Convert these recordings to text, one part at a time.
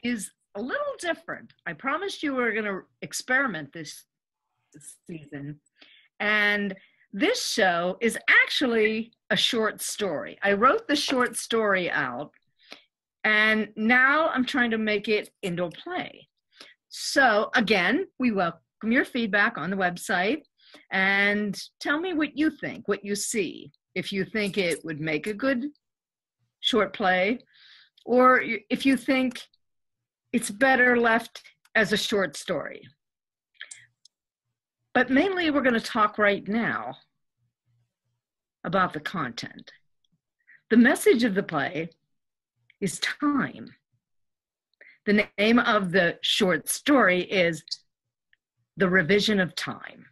is a little different. I promised you we were going to experiment this season. And this show is actually a short story. I wrote the short story out, and now I'm trying to make it into a play. So again, we welcome your feedback on the website, and tell me what you think, what you see. If you think it would make a good short play, or if you think it's better left as a short story. But mainly we're going to talk right now about the content. The message of the play is time. The name of the short story is The Revision of Time.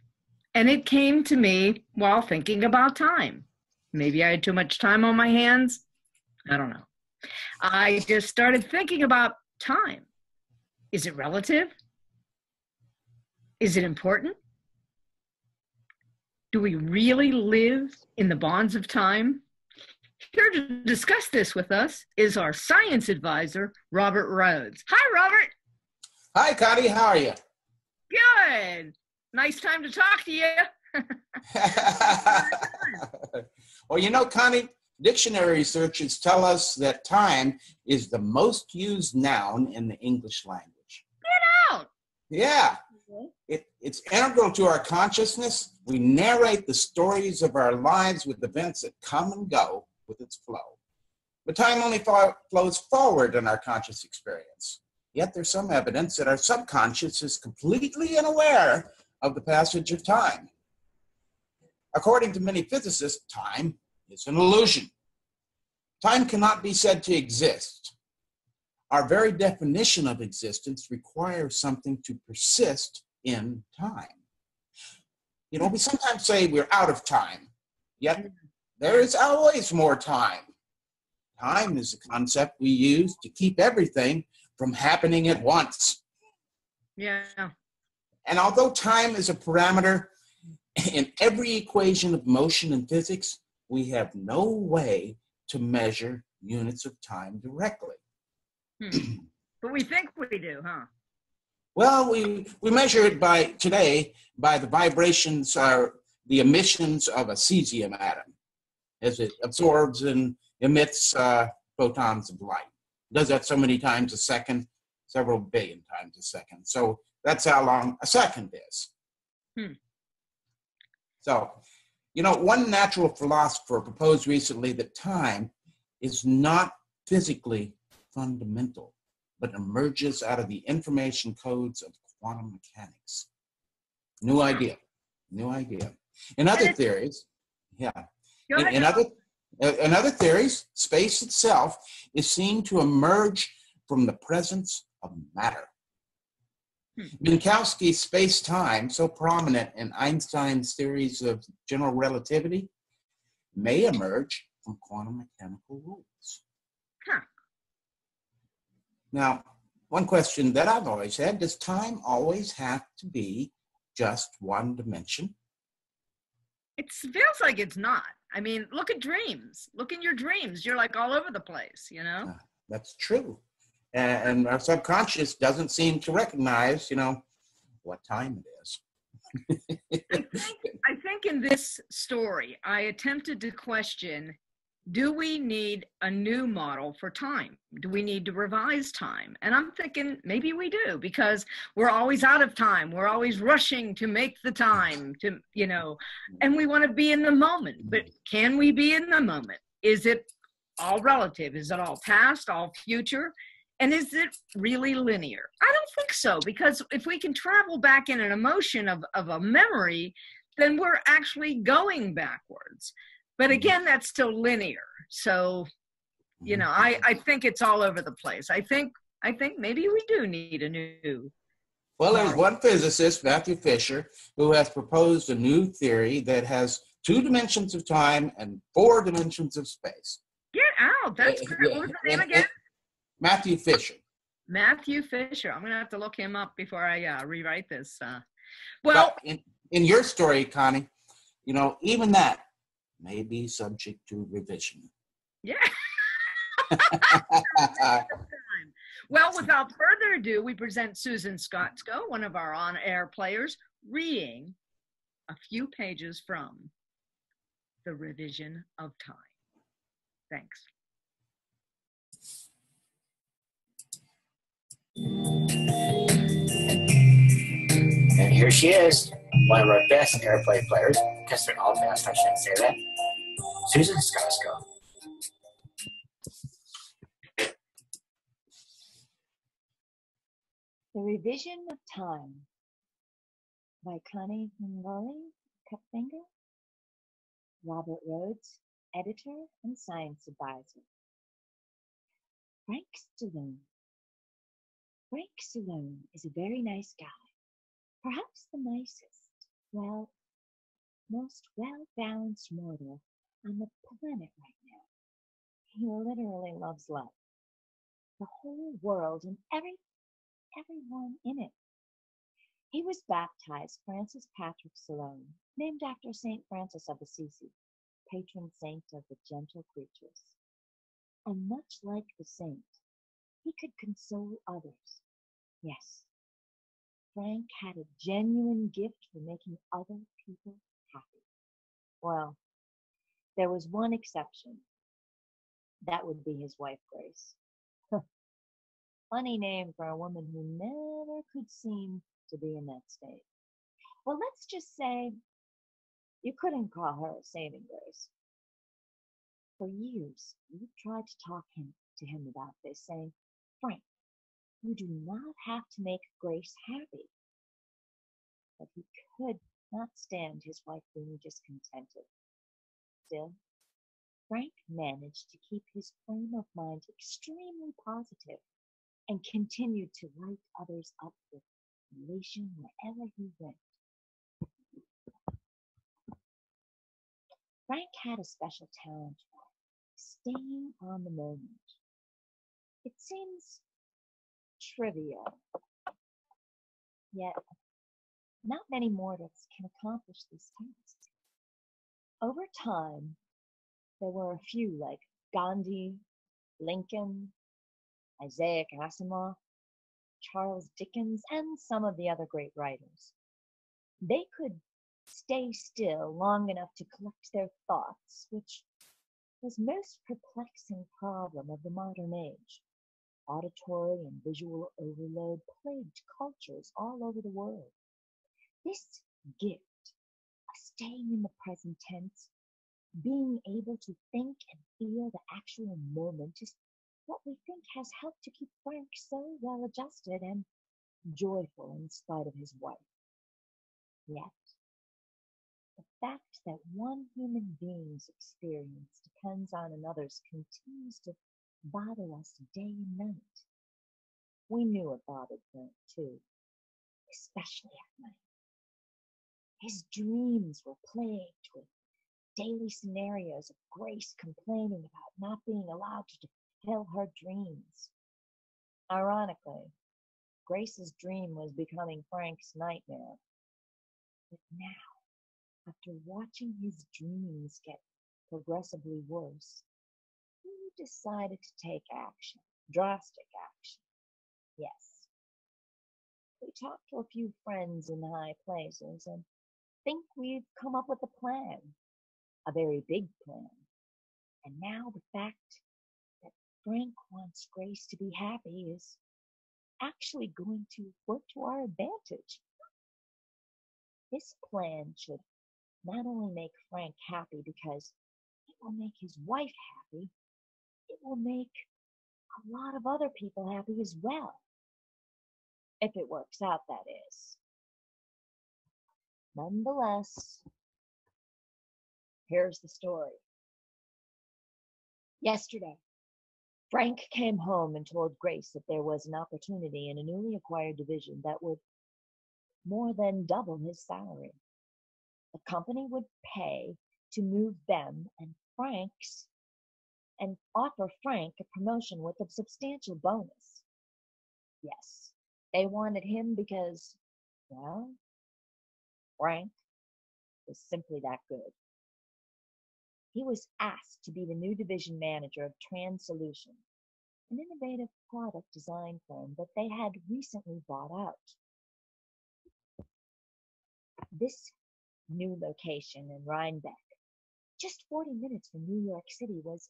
And it came to me while thinking about time. Maybe I had too much time on my hands. I don't know. I just started thinking about time. Is it relative? Is it important? Do we really live in the bonds of time? Here to discuss this with us is our science advisor, Robert Rhodes. Hi, Robert. Hi, Coni. How are you? Good. Nice time to talk to you. Well, you know, Coni, dictionary researchers tell us that time is the most used noun in the English language. Get out. Yeah. It's integral to our consciousness. We narrate the stories of our lives with events that come and go with its flow. But time only flows forward in our conscious experience. Yet there's some evidence that our subconscious is completely unaware of the passage of time. According to many physicists, time is an illusion. Time cannot be said to exist. Our very definition of existence requires something to persist in time. You know, we sometimes say we're out of time, yet there is always more time. Time is a concept we use to keep everything from happening at once. Yeah. And although time is a parameter in every equation of motion in physics, we have no way to measure units of time directly. But we think we do, huh? Well, we measure it today by the vibrations or the emissions of a cesium atom as it absorbs and emits photons of light. It does that so many times a second, several billion times a second. So that's how long a second is. So, you know, one natural philosopher proposed recently that time is not physically fundamental, but emerges out of the information codes of quantum mechanics. New idea. In other theories, in other theories, space itself is seen to emerge from the presence of matter. Minkowski's space-time, so prominent in Einstein's theories of general relativity, may emerge from quantum mechanical rules. Now, one question that I've always had, does time always have to be just one dimension? It feels like it's not. I mean, look at dreams. Look in your dreams. You're like all over the place, you know? That's true. And our subconscious doesn't seem to recognize, you know, what time it is. I think in this story, I attempted to question, do we need a new model for time? Do we need to revise time? And I'm thinking maybe we do, because we're always out of time. We're always rushing to make the time to, you know, and we want to be in the moment. But can we be in the moment? Is it all relative? Is it all past, all future? And is it really linear? I don't think so, because if we can travel back in an emotion of a memory, then we're actually going backwards. But again, that's still linear. So, you know, I think it's all over the place. I think maybe we do need a new. Well, there's one physicist, Matthew Fisher, who has proposed a new theory that has 2 dimensions of time and 4 dimensions of space. Get out. That's great. What was the name again? Matthew Fisher. Matthew Fisher. I'm going to have to look him up before I rewrite this. Well, in your story, Coni, you know, even that may be subject to revision. Yeah. Well, without further ado, we present Susan Skosko, one of our on-air players, reading a few pages from The Revision of Time. Thanks. And here she is, one of our best AirPlay players, because they're all best, I shouldn't say that, Susan Skosko. The Revision of Time by Coni Koepfinger, Robert Rhodes, editor and science advisor. Frank Stallone. Frank Stallone is a very nice guy, perhaps the nicest, most well-balanced mortal on the planet right now. He literally loves love, the whole world and everyone in it. He was baptized Francis Patrick Stallone, named after St. Francis of Assisi, patron saint of the gentle creatures. And much like the saint, he could console others. Yes, Frank had a genuine gift for making other people happy. Well, there was one exception. That would be his wife, Grace. Funny name for a woman who never could seem to be in that state. Well, let's just say you couldn't call her a saving grace. For years, you tried to talk to him about this, saying, Frank, you do not have to make Grace happy. But he could not stand his wife being discontented. Still, Frank managed to keep his frame of mind extremely positive and continued to light others up with elation wherever he went. Frank had a special talent for staying on the moment. It seems trivial, yet not many mortals can accomplish this task. Over time, there were a few like Gandhi, Lincoln, Isaac Asimov, Charles Dickens, and some of the other great writers. They could stay still long enough to collect their thoughts, which was the most perplexing problem of the modern age. Auditory and visual overload plagued cultures all over the world. This gift of staying in the present tense, being able to think and feel the actual moment, is what we think has helped to keep Frank so well adjusted and joyful in spite of his wife. Yet, the fact that one human being's experience depends on another's continues to bother us day and night. We knew it bothered Frank too, especially at night. His dreams were plagued with daily scenarios of Grace complaining about not being allowed to fulfill her dreams. Ironically, Grace's dream was becoming Frank's nightmare. But now, after watching his dreams get progressively worse, he decided to take action, drastic action. Yes. We talked to a few friends in high places and think we've come up with a plan, a very big plan. And now the fact that Frank wants Grace to be happy is actually going to work to our advantage. This plan should not only make Frank happy because it will make his wife happy, it will make a lot of other people happy as well. If it works out, that is. Nonetheless, here's the story. Yesterday, Frank came home and told Grace that there was an opportunity in a newly acquired division that would more than double his salary. The company would pay to move them and offer Frank a promotion with a substantial bonus. Yes, they wanted him because, well, Frank was simply that good. He was asked to be the new division manager of Trans Solutions, an innovative product design firm that they had recently bought out. This new location in Rhinebeck, just 40 minutes from New York City, was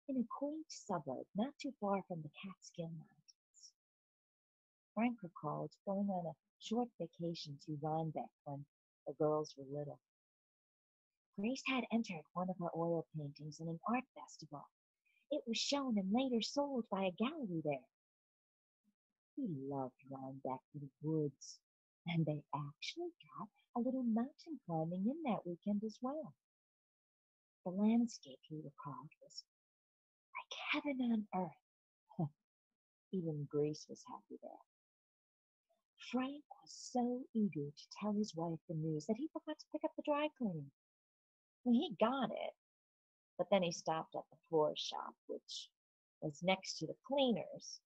in a quaint suburb not too far from the Catskill Mountains. Frank recalled going on a short vacation to Rhinebeck when the girls were little. Grace had entered one of her oil paintings in an art festival. It was shown and later sold by a gallery there. He loved Rhinebeck and the woods, and they actually got a little mountain climbing in that weekend as well. The landscape, he recalled, was like heaven on earth. Even Grace was happy there. Frank was so eager to tell his wife the news that he forgot to pick up the dry cleaning. Well, he got it, but then he stopped at the floor shop, which was next to the cleaners.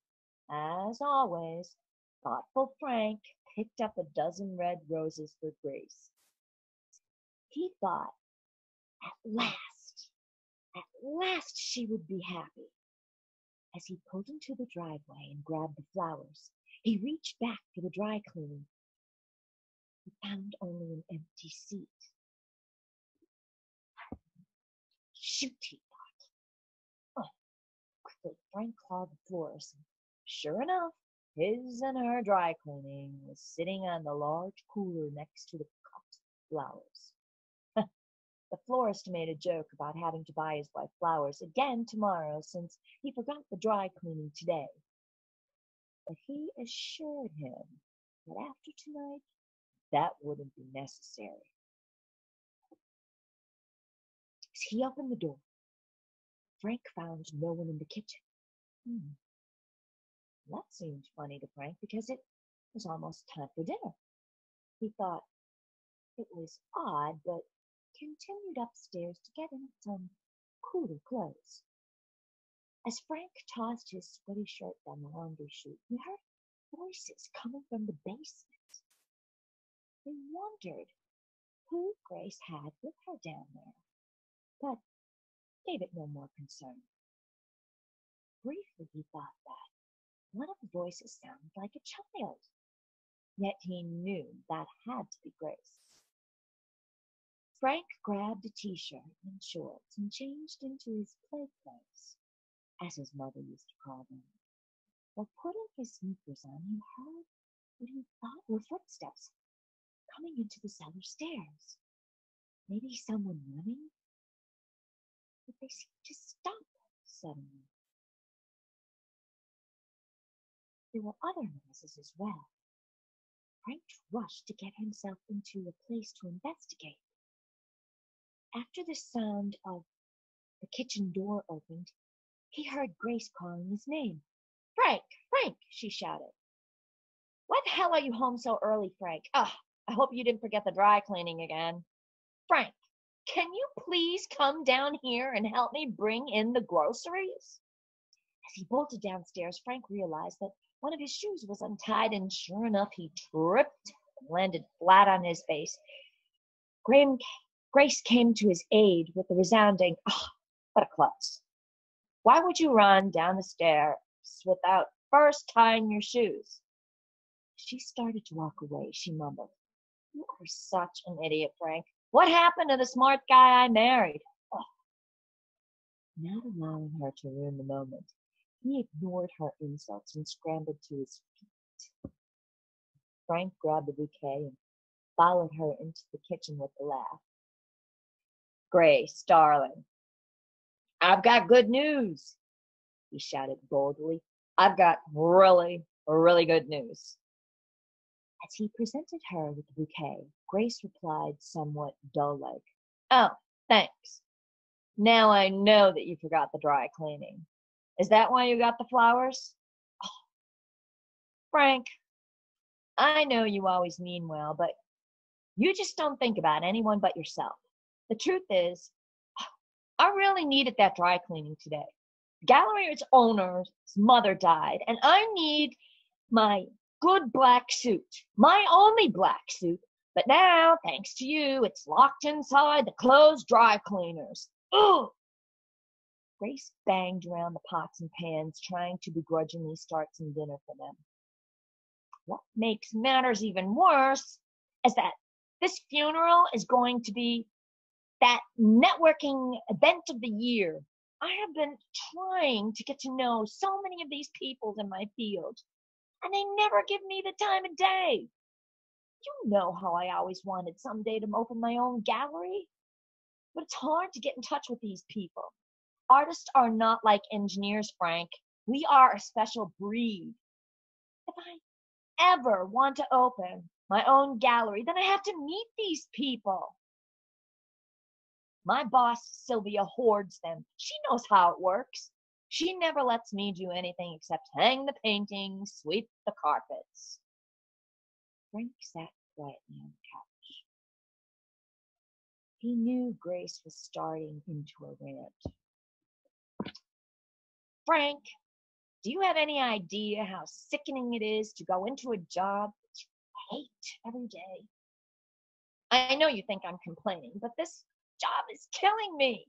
As always, thoughtful Frank picked up a dozen red roses for Grace. He thought, at last she would be happy. As he pulled into the driveway and grabbed the flowers, he reached back for the dry cleaning. He found only an empty seat. Shoot, he thought. Quickly, Frank clawed the floors, and sure enough, his and her dry cleaning was sitting on the large cooler next to the cut flowers. The florist made a joke about having to buy his wife flowers again tomorrow since he forgot the dry cleaning today. But he assured him that after tonight, that wouldn't be necessary. As he opened the door, Frank found no one in the kitchen. That seemed funny to Frank because it was almost time for dinner. He thought it was odd, but continued upstairs to get in some cooler clothes. As Frank tossed his sweaty shirt down the laundry chute, he heard voices coming from the basement. He wondered who Grace had with her down there, but gave it no more concern. Briefly, he thought that one of the voices sounded like a child, yet he knew that had to be Grace. Frank grabbed a t-shirt and shorts and changed into his play clothes, as his mother used to call them. While putting his sneakers on, he heard what he thought were footsteps coming into the cellar stairs. Maybe someone running? But they seemed to stop suddenly. There were other noises as well. Frank rushed to get himself into a place to investigate. After the sound of the kitchen door opened, he heard Grace calling his name. "Frank! Frank!" she shouted. "Why the hell are you home so early, Frank? I hope you didn't forget the dry cleaning again. Frank, can you please come down here and help me bring in the groceries?" As he bolted downstairs, Frank realized that one of his shoes was untied, and sure enough, he tripped and landed flat on his face. Grace came to his aid with a resounding, "What a klutz. Why would you run down the stairs without first tying your shoes?" She started to walk away. She mumbled, "You are such an idiot, Frank. What happened to the smart guy I married?" Not allowing her to ruin the moment, he ignored her insults and scrambled to his feet. Frank grabbed the bouquet and followed her into the kitchen with a laugh. "Grace, darling, I've got good news," he shouted boldly. "I've got really, really good news." As he presented her with the bouquet, Grace replied somewhat dull-like, "Oh, thanks. Now I know that you forgot the dry cleaning. Is that why you got the flowers?" "Frank, I know you always mean well, but you just don't think about anyone but yourself. The truth is, I really needed that dry cleaning today. The gallery's owner's mother died, and I need my good black suit, my only black suit. But now, thanks to you, it's locked inside the closed dry cleaners. Ugh!" Grace banged around the pots and pans, trying to begrudgingly start some dinner for them. What makes matters even worse is that this funeral is going to be that networking event of the year. I have been trying to get to know so many of these people in my field, and they never give me the time of day. You know how I always wanted someday to open my own gallery, but it's hard to get in touch with these people. Artists are not like engineers, Frank. We are a special breed. If I ever want to open my own gallery, then I have to meet these people. My boss, Sylvia, hoards them. She knows how it works. She never lets me do anything except hang the paintings, sweep the carpets. Frank sat quietly on the couch. He knew Grace was starting into a rant. Frank, do you have any idea how sickening it is to go into a job that you hate every day? I know you think I'm complaining, but this job is killing me.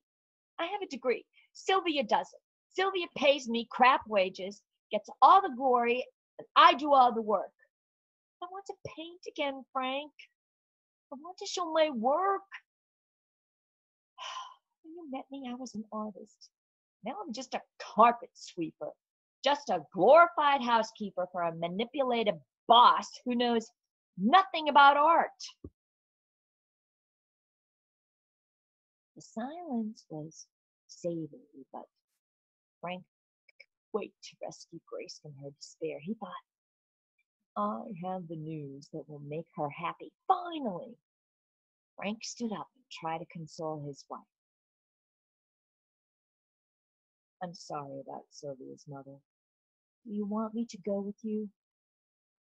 I have a degree. Sylvia doesn't. Sylvia pays me crap wages, gets all the glory, and I do all the work. I want to paint again, Frank. I want to show my work. When you met me, I was an artist. Now I'm just a carpet sweeper, just a glorified housekeeper for a manipulative boss who knows nothing about art. The silence was savory, but Frank couldn't wait to rescue Grace from her despair. He thought, I have the news that will make her happy. Finally! Frank stood up and tried to console his wife. I'm sorry about Sylvia's mother. Do you want me to go with you?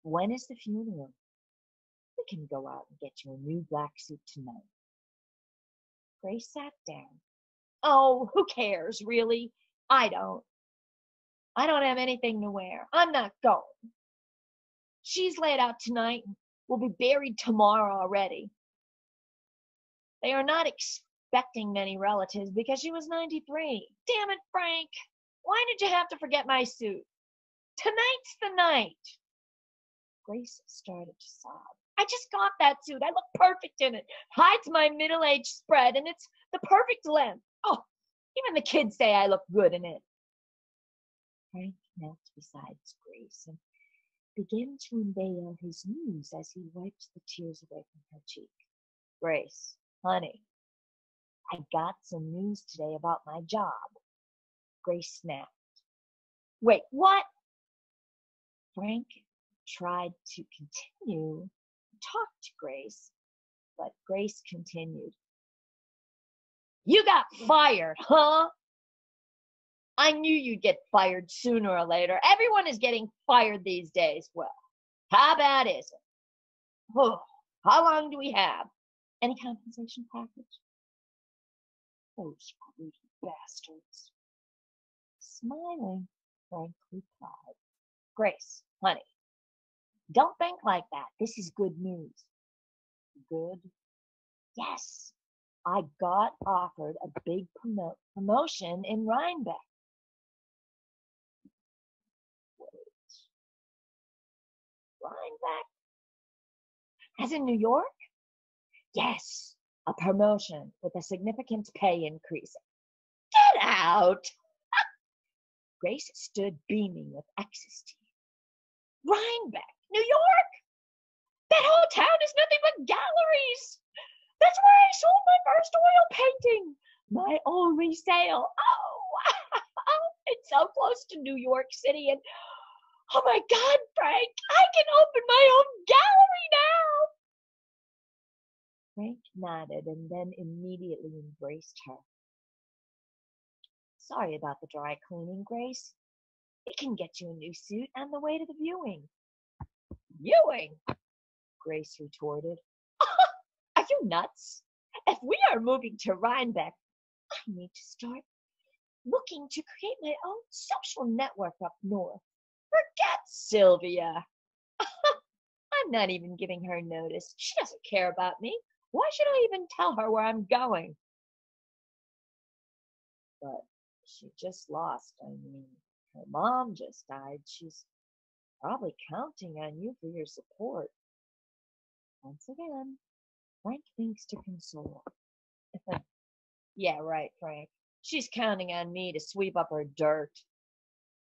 When is the funeral? We can go out and get you a new black suit tonight. Grace sat down. Oh, who cares, really? I don't have anything to wear. I'm not going. She's laid out tonight and will be buried tomorrow already. They are not expecting many relatives because she was 93. Damn it, Frank. Why did you have to forget my suit? Tonight's the night. Grace started to sob. I just got that suit. I look perfect in it. Hides my middle-age spread, and it's the perfect length. Oh, even the kids say I look good in it. Frank knelt beside Grace and began to unveil his news as he wiped the tears away from her cheek. Grace, honey, I got some news today about my job. Grace snapped. Wait, what? Frank tried to continue to talk to Grace, but Grace continued. You got fired, huh? I knew you'd get fired sooner or later. Everyone is getting fired these days. Well, how bad is it? Oh, how long do we have? Any compensation package? Those greedy bastards. Smiling, Frank replied. Grace, honey, don't think like that. This is good news. Good? Yes. I got offered a big promotion in Rhinebeck. Wait. Rhinebeck? As in New York? Yes. A promotion with a significant pay increase. Get out! Grace stood beaming with ecstasy. Rhinebeck, New York? That whole town is nothing but galleries. That's where I sold my first oil painting. My only sale. Oh, it's so close to New York City. And oh my God, Frank, I can open my own gallery now. Frank nodded and then immediately embraced her. Sorry about the dry cleaning, Grace. We can get you a new suit on the way to the viewing. Viewing? Grace retorted. Are you nuts? If we are moving to Rhinebeck, I need to start looking to create my own social network up north. Forget Sylvia. I'm not even giving her notice. She doesn't care about me. Why should I even tell her where I'm going? But she just lost. I mean, her mom just died. She's probably counting on you for your support. Once again, Frank thinks to console. Yeah, right, Frank. She's counting on me to sweep up her dirt.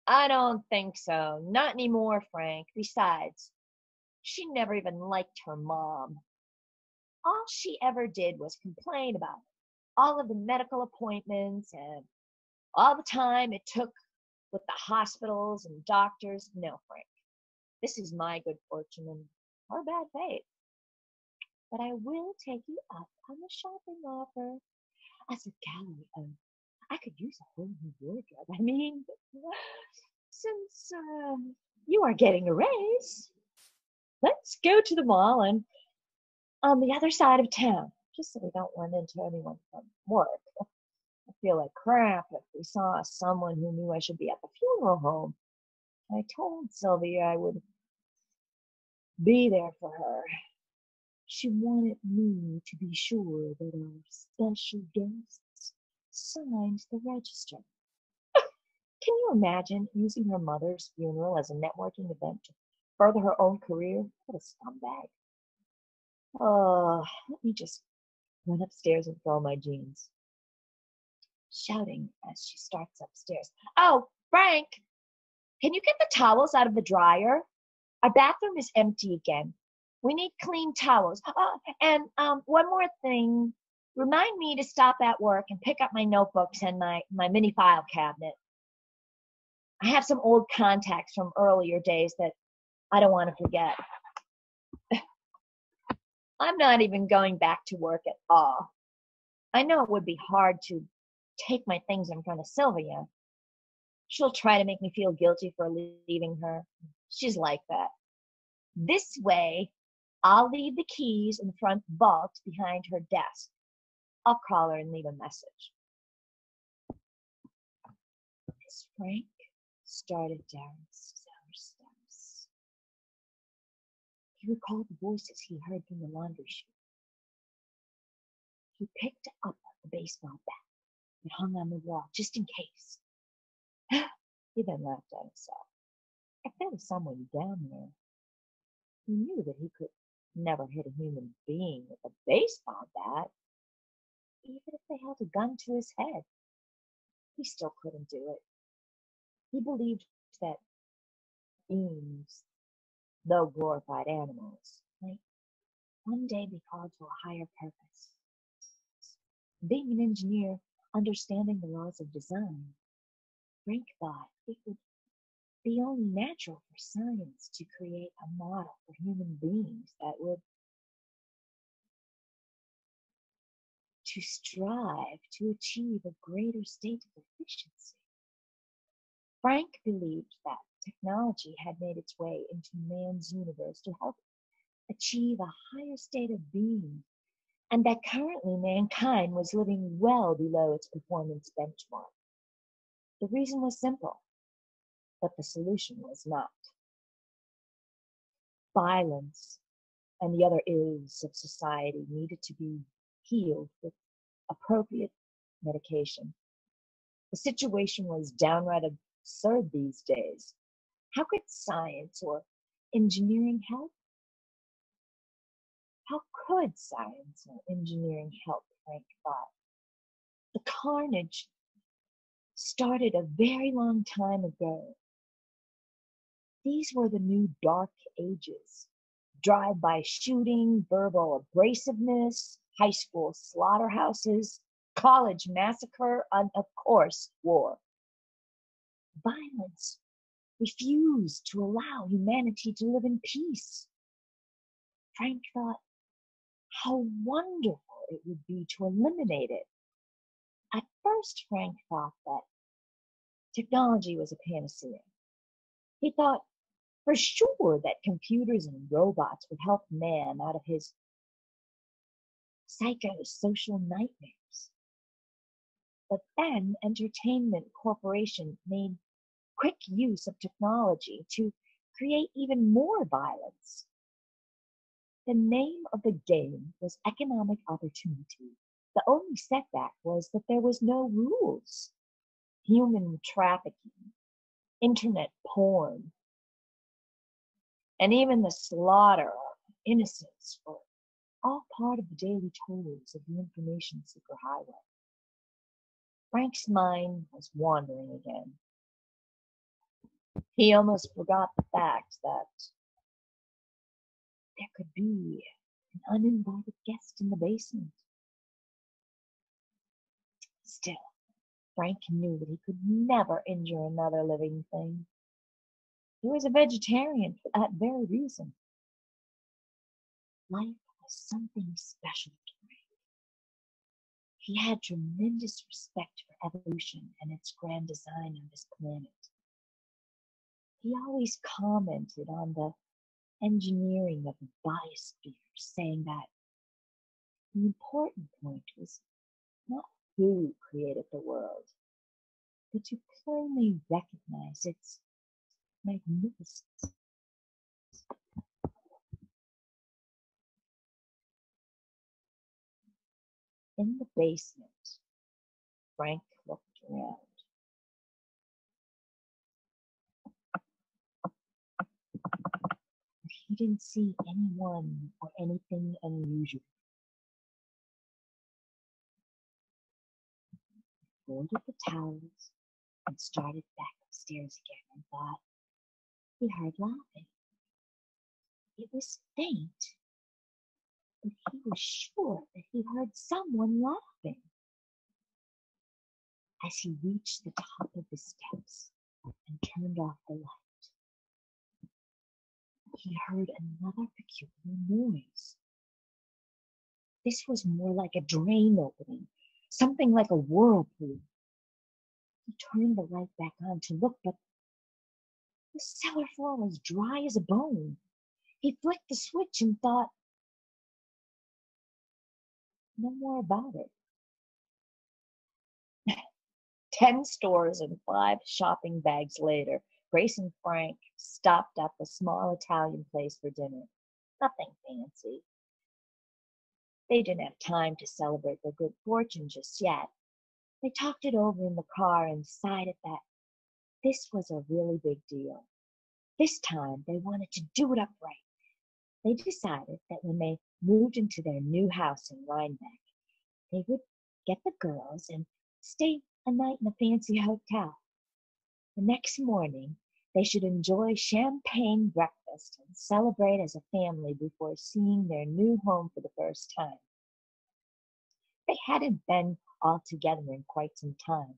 I don't think so. Not anymore, Frank. Besides, she never even liked her mom. All she ever did was complain about all of the medical appointments and all the time it took with the hospitals and doctors. No, Frank. This is my good fortune and her bad fate. But I will take you up on the shopping offer. As a gallery owner, I could use a whole new wardrobe. I mean, since you are getting a raise, let's go to the mall and on the other side of town, just so we don't run into anyone from work. I feel like crap if we saw someone who knew I should be at the funeral home. I told Sylvia I would be there for her. She wanted me to be sure that our special guests signed the register. Can you imagine using her mother's funeral as a networking event to further her own career? What a scumbag. Oh, let me just run upstairs and throw my jeans. Shouting as she starts upstairs. Oh, Frank, can you get the towels out of the dryer? Our bathroom is empty again. We need clean towels. And one more thing. Remind me to stop at work and pick up my notebooks and my mini file cabinet. I have some old contacts from earlier days that I don't want to forget. I'm not even going back to work at all. I know it would be hard to take my things in front of Sylvia. She'll try to make me feel guilty for leaving her. She's like that. This way, I'll leave the keys in the front vault behind her desk. I'll call her and leave a message. Miss Frank started down sour steps. He recalled the voices he heard from the laundry chute. He picked up the baseball bat that hung on the wall just in case. He then laughed at himself. If there was someone down there, he knew that he could never hit a human being with a baseball bat. Even if they held a gun to his head, he still couldn't do it. He believed that beings, though glorified animals, might one day be called to a higher purpose. Being an engineer, understanding the laws of design, Frank thought it would be only natural for science to create a model for human beings that would to strive to achieve a greater state of efficiency. Frank believed that technology had made its way into man's universe to help achieve a higher state of being, and that currently mankind was living well below its performance benchmark. The reason was simple, but the solution was not. Violence and the other ills of society needed to be healed with appropriate medication. The situation was downright absurd these days. How could science or engineering help? How could science or engineering help, Frank thought? The carnage started a very long time ago. These were the new dark ages. Drive-by shooting, verbal abrasiveness, high school slaughterhouses, college massacre, and of course, war. Violence refused to allow humanity to live in peace. Frank thought how wonderful it would be to eliminate it. At first, Frank thought that technology was a panacea. He thought for sure that computers and robots would help man out of his psychosocial nightmares. But then Entertainment Corporation made quick use of technology to create even more violence. The name of the game was economic opportunity. The only setback was that there was no rules. human trafficking, internet porn, and even the slaughter of innocents were all part of the daily tolls of the information seeker highway. Frank's mind was wandering again. He almost forgot the fact that there could be an uninvited guest in the basement. Still, Frank knew that he could never injure another living thing. He was a vegetarian for that very reason. Life was something special to Frank. He had tremendous respect for evolution and its grand design on this planet. He always commented on the engineering of the biosphere, saying that the important point was not who created the world, but to plainly recognize its magnificence. In the basement, Frank looked around. But he didn't see anyone or anything unusual. He folded the towels and started back upstairs again and thought he heard laughing. It was faint, but he was sure that he heard someone laughing. As he reached the top of the steps and turned off the light, he heard another peculiar noise. This was more like a drain opening, something like a whirlpool. He turned the light back on to look, but the cellar floor was dry as a bone. He flicked the switch and thought no more about it. 10 stores and 5 shopping bags later, Grace and Frank stopped at the small Italian place for dinner. Nothing fancy. They didn't have time to celebrate their good fortune just yet. They talked it over in the car and decided that this was a really big deal. This time, they wanted to do it upright. They decided that when they moved into their new house in Rhinebeck, they would get the girls and stay a night in a fancy hotel. The next morning, they should enjoy champagne breakfast and celebrate as a family before seeing their new home for the first time. They hadn't been all together in quite some time.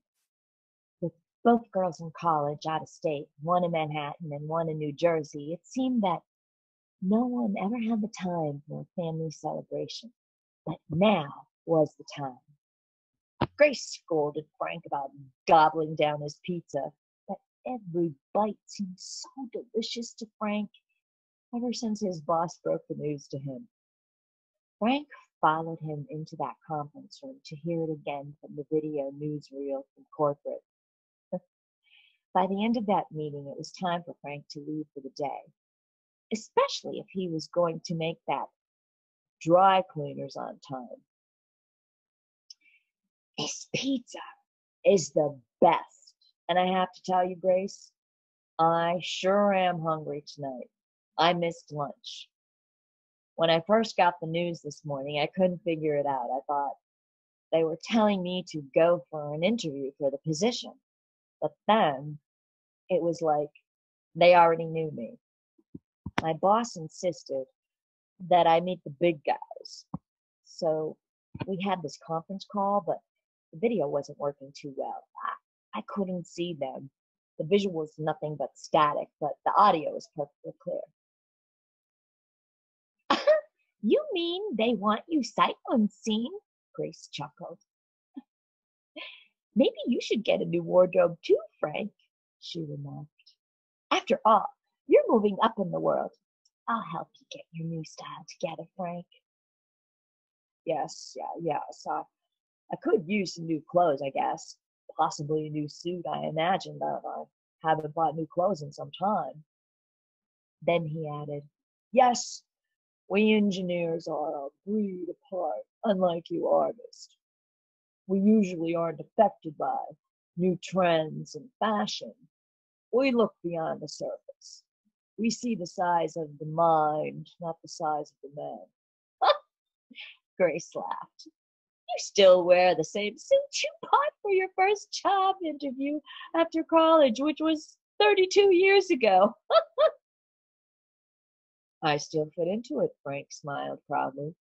With both girls in college out of state, one in Manhattan and one in New Jersey, it seemed that no one ever had the time for a family celebration. But now was the time. Grace scolded Frank about gobbling down his pizza, but every bite seemed so delicious to Frank ever since his boss broke the news to him. Frank followed him into that conference room to hear it again from the video newsreel from corporate. By the end of that meeting, it was time for Frank to leave for the day, especially if he was going to make that dry cleaners on time. This pizza is the best. And I have to tell you, Grace, I sure am hungry tonight. I missed lunch. When I first got the news this morning, I couldn't figure it out. I thought they were telling me to go for an interview for the position. But then it was like they already knew me. My boss insisted that I meet the big guys. So we had this conference call, but the video wasn't working too well. I couldn't see them. The visual was nothing but static, but the audio was perfectly clear. You mean they want you sight unseen? Grace chuckled. Maybe you should get a new wardrobe too, Frank, she remarked. After all, you're moving up in the world. I'll help you get your new style together, Frank. Yes. I could use some new clothes, I guess. Possibly a new suit, I imagine, but I haven't bought new clothes in some time. Then he added, yes, we engineers are a breed apart, unlike you artists. We usually aren't affected by new trends and fashion, we look beyond the surface. We see the size of the mind, not the size of the man. Grace laughed. You still wear the same suit you bought for your first job interview after college, which was 32 years ago. I still fit into it, Frank smiled proudly.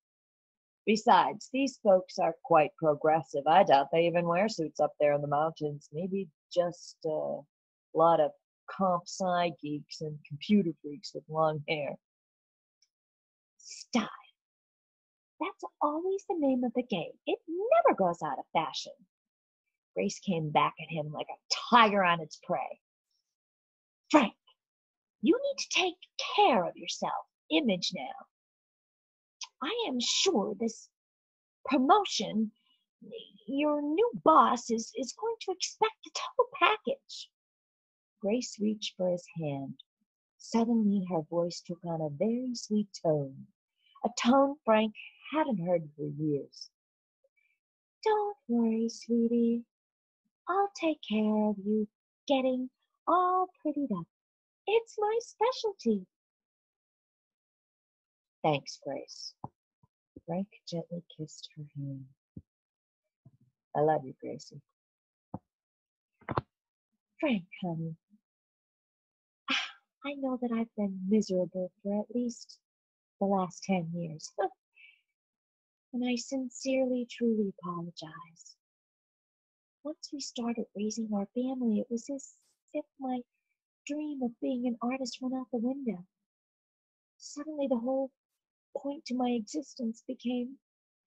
Besides, these folks are quite progressive. I doubt they even wear suits up there in the mountains. Maybe just a lot of comp sci geeks and computer freaks with long hair. Style. That's always the name of the game. It never goes out of fashion. Grace came back at him like a tiger on its prey. Frank, you need to take care of yourself. Image now. I am sure this promotion, your new boss is going to expect a total package. Grace reached for his hand. Suddenly her voice took on a very sweet tone, a tone Frank hadn't heard for years. Don't worry, sweetie. I'll take care of you getting all prettied up. It's my specialty. Thanks, Grace. Frank gently kissed her hand. I love you, Gracie. Frank, honey, I know that I've been miserable for at least the last 10 years. And I sincerely, truly apologize. Once we started raising our family, it was as if my dream of being an artist went out the window. Suddenly, the whole point to my existence became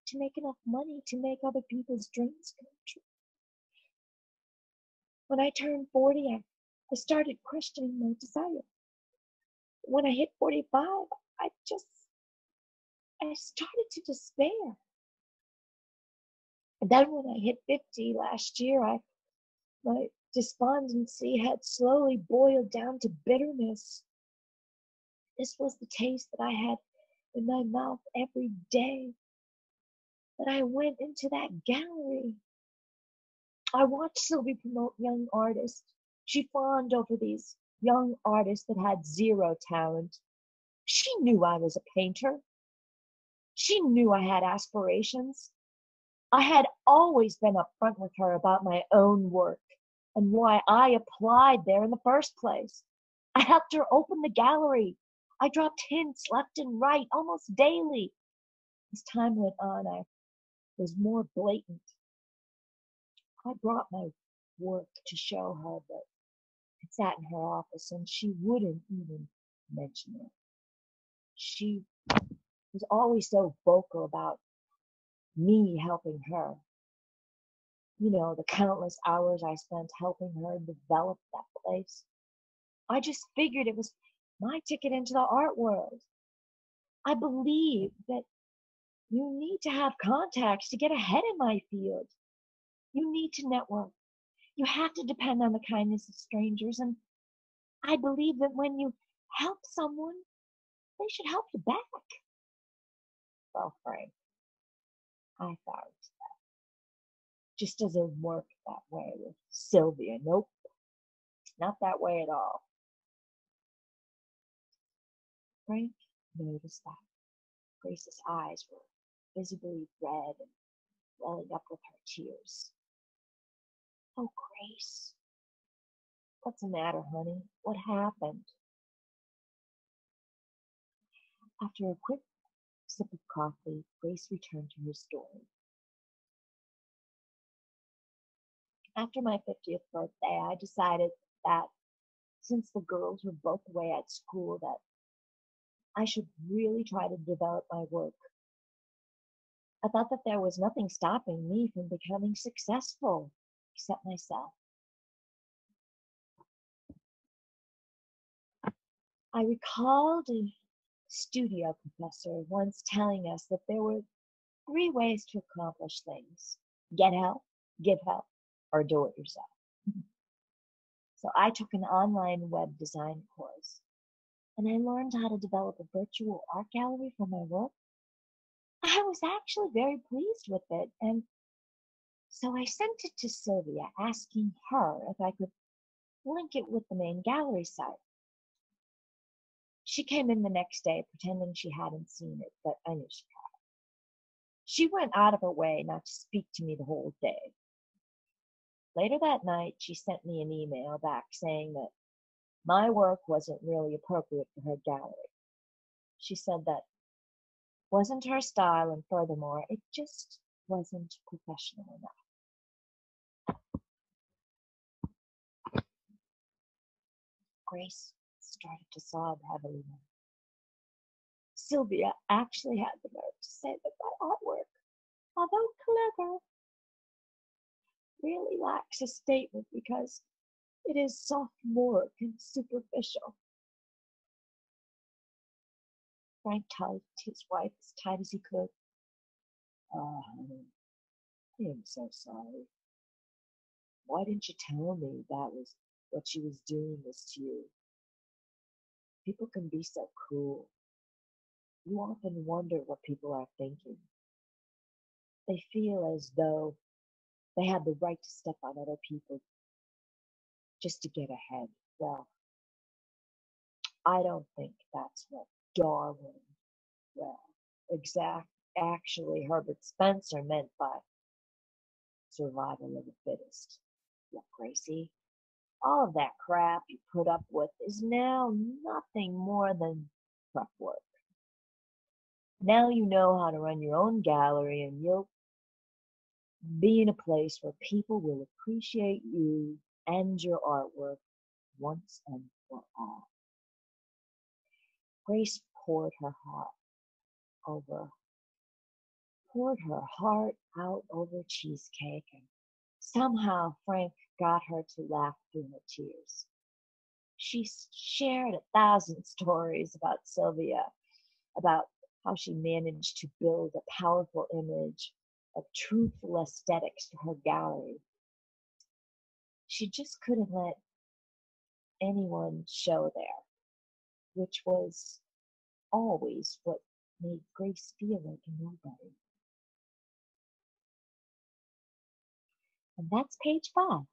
to make enough money to make other people's dreams come true. When I turned 40, I started questioning my desire. When I hit 45, I started to despair. And then when I hit 50 last year, my despondency had slowly boiled down to bitterness. This was the taste that I had in my mouth every day that I went into that gallery. I watched Sylvie promote young artists. She fawned over these young artists that had zero talent. She knew I was a painter. She knew I had aspirations. I had always been upfront with her about my own work and why I applied there in the first place. I helped her open the gallery. I dropped hints left and right almost daily. As time went on, I was more blatant. I brought my work to show her, but it sat in her office and she wouldn't even mention it. She was always so vocal about me helping her. You know, the countless hours I spent helping her develop that place. I just figured it was my ticket into the art world. I believe that you need to have contacts to get ahead in my field. You need to network. You have to depend on the kindness of strangers. And I believe that when you help someone, they should help you back. Well, Frank, I thought that just doesn't work that way with Sylvia. Nope, not that way at all. Frank noticed that Grace's eyes were visibly red and welling up with her tears. Oh, Grace, what's the matter, honey? What happened? After a quick sip of coffee, Grace returned to her story. After my 50th birthday, I decided that since the girls were both away at school, that I should really try to develop my work. I thought that there was nothing stopping me from becoming successful, except myself. I recalled a studio professor once telling us that there were 3 ways to accomplish things: get help, give help, or do it yourself. So I took an online web design course, and I learned how to develop a virtual art gallery for my work. I was actually very pleased with it, and So I sent it to Sylvia, asking her if I could link it with the main gallery site. She came in the next day pretending she hadn't seen it, but I knew she had. She went out of her way not to speak to me the whole day. Later that night, she sent me an email back saying that my work wasn't really appropriate for her gallery. She said that wasn't her style, and furthermore, it just wasn't professional enough. Grace started to sob heavily now. Sylvia actually had the nerve to say that my artwork, although clever, really lacks a statement because it is sophomoric and superficial. Frank tugged his wife as tight as he could. Oh, honey, I am so sorry. Why didn't you tell me that was what she was doing this to you? People can be so cruel. You often wonder what people are thinking. They feel as though they have the right to step on other people just to get ahead. Well, I don't think that's what Darwin, actually Herbert Spencer meant by survival of the fittest. Look, Gracie, all of that crap you put up with is now nothing more than prep work. Now you know how to run your own gallery, and you'll be in a place where people will appreciate you and your artwork once and for all. Grace poured her heart out over cheesecake, and somehow Frank got her to laugh through her tears. She shared 1,000 stories about Sylvia, about how she managed to build a powerful image of truthful aesthetics for her gallery. She just couldn't let anyone show there, which was always what made Grace feel like a nobody. And that's page 5.